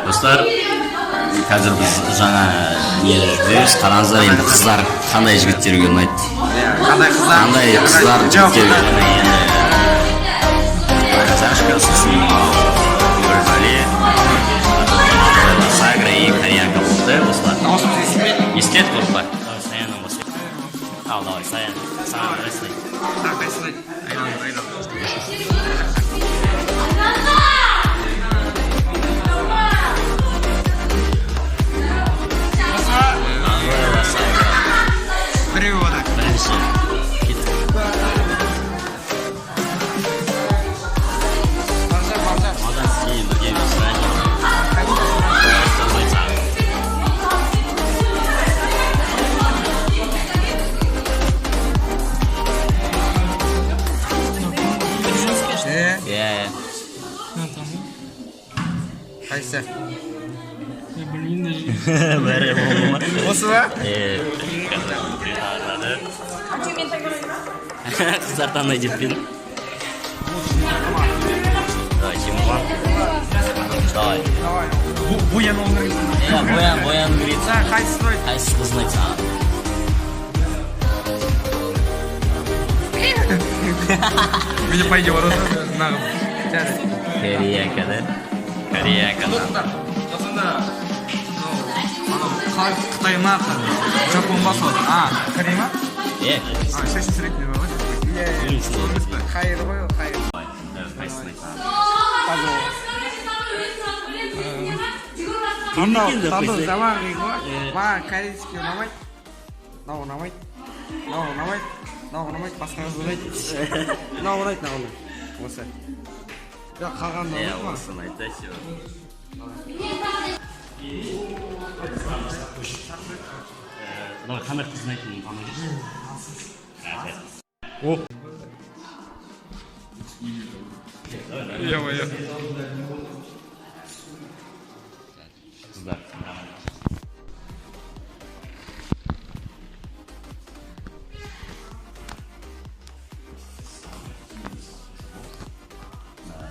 Dostlar, қазір біз жаңа не жүрміз. Қараңыздар, енді қыздар қандай жігіттерге ұнайды? Қандай қыздар жігіттерге ұнайды? Сашка, сосын Гүлбали, Сагра и Кальянка болды, достар. Естет болды ба? Саяннан бастайық. Ал, давай, Саян. Саған қайсылай? Қайсылай? Біреу ода. Бірінші. Кет. Баржа. Одан сен бірге бесірәне. Қайсы? Бәрі болды ма? Осы ба? Қыздар таңдай деппен. Давай, Тимурлан. Давай. Боян оңырын. Боян көрейді. Қайсы той? Қайсы қызын айтсаң. Мені пайде бар осы нағым. Кореяка, да? Кореяка. Осында Қытай нарқы, Жапон басылады. Корей ма? Шешін сұрекне бар ғой? Қайыр ғой, қайыр. Қайсысын айтсаң. Тандыр замағи ғой. Маған корейский ұнамайды. Мынау ұнамайды. Мынау ұнамайды. Мынау ұнамайды. Басқаңыз ұнайды. Мынау ұнайды, осы. Жоқ, қалғанда ұнайды ма? Осын айтайсы. Қандай қызын айтын қандай О! Ё-моё. қыздар.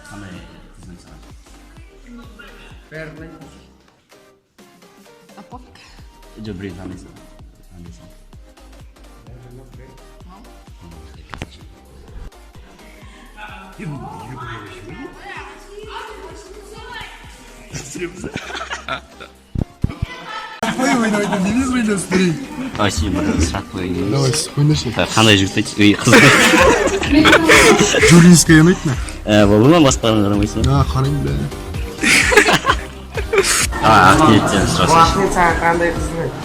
Қандай қызын айтсаң. Бәрін айтып. Жоқ, біреу қандайсың. Ойнайды, неміз ойнастырайын. Сен бір сұрақ қойайын. Давай, ойнашы. Қандай жігіт айтты? Қызды. Жулинская ұнайды ма? Бұл ма басқаларын қарамайсың? Қараймын бәрі. Ахметтен сұрасың. Ахмет саған қандай қыз ұнайды?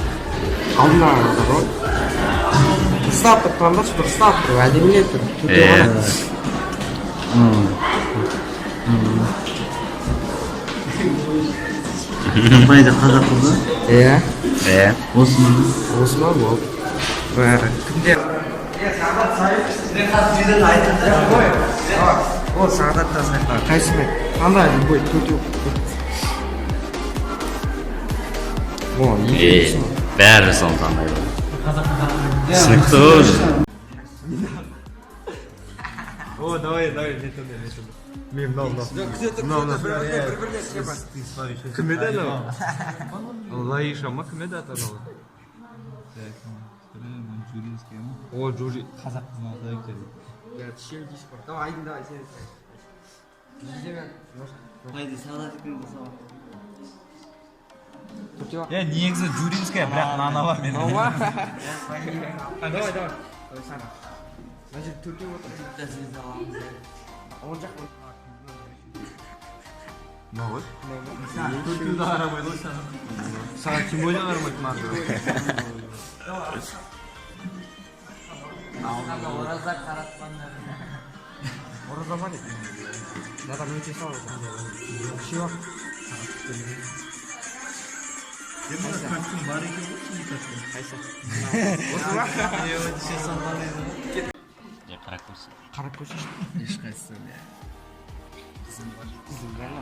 Алдына ғой. Ұстап тұр, қандаш бір ұстап тұр, әдемілет тұр. Компанияда қазақ қызы? Осы ма? Осы ма бол? Бәрі. Кімдер? Ол Сағдат та сайқа. Қайсы мен? Қандай любой, төртеу. Бәрі соны таңдайды. Түсінікті уже. О, давай, не туда. Мен мынау. Кім еді анау? Лаиша ма? Кім еді аты анау? О, Джури. Қазақ қызын аты екен. Шел дейсіз бар. Давай, айдын, давай, сен. Қайды, Сағдат екен болса. негізі Джуринская, бірақ нана бар менде. Ова? Давай. Сана. Мына жерде төртеу отыр. Оң жақ. Мынау ғой? Төртеуді қарамайды ғой саған. Саған тем более қарамайды маған. Ораза қаратқандар. Ораза ма дейді? Надо өте сау. Шива. Қайсы? Осы ма? Қарап көрсін. Қарап көрсінші. Ешқайсысы. Қызым бар ма?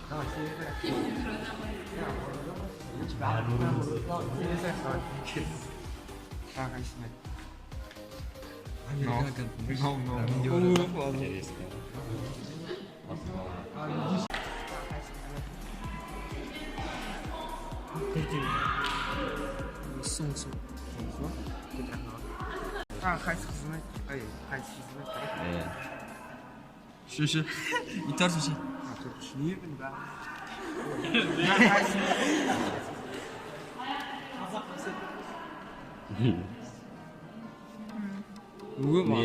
Давай, So'ng. Qaysi qizni? Qaysi qizni? Shu. Itar shu. Niye beni ben? Uğur mu?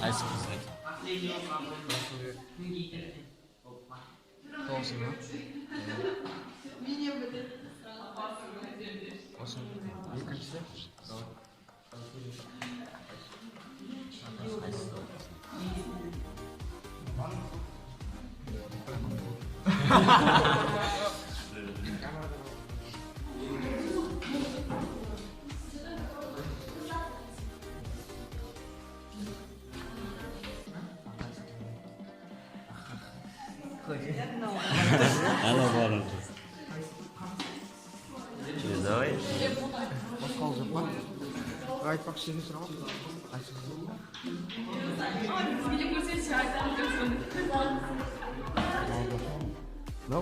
Qaysi qizni? To'g'risimi? Ikkinchisi? Ana borim. Давай. Aytmoqchi so'rab. No.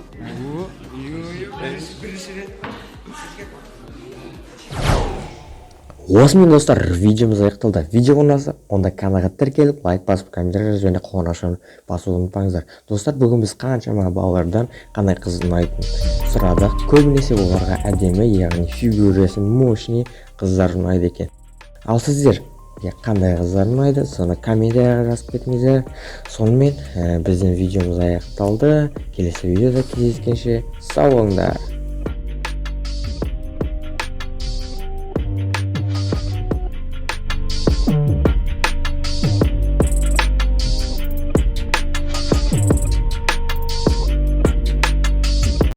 Осымен достар, видеомыз аяқталды. Видео ұнаса, онда каналға тіркеліп, лайк басып, комментарий және қоңырау ашуын басуды ұмытпаңыздар. Достар, бүгін біз қаншама балалардан қандай қыз ұнайтынын сұрадық. Көбінесе оларға әдемі, яғни фигурасы мощный қыздар ұнайды екен. Ал сіздер қандай қыздар ұнайды, соны комментарияға жазып кетіңіздер. Сонымен біздің видеомыз аяқталды. Келесі видеода кездескенше сау болыңдар.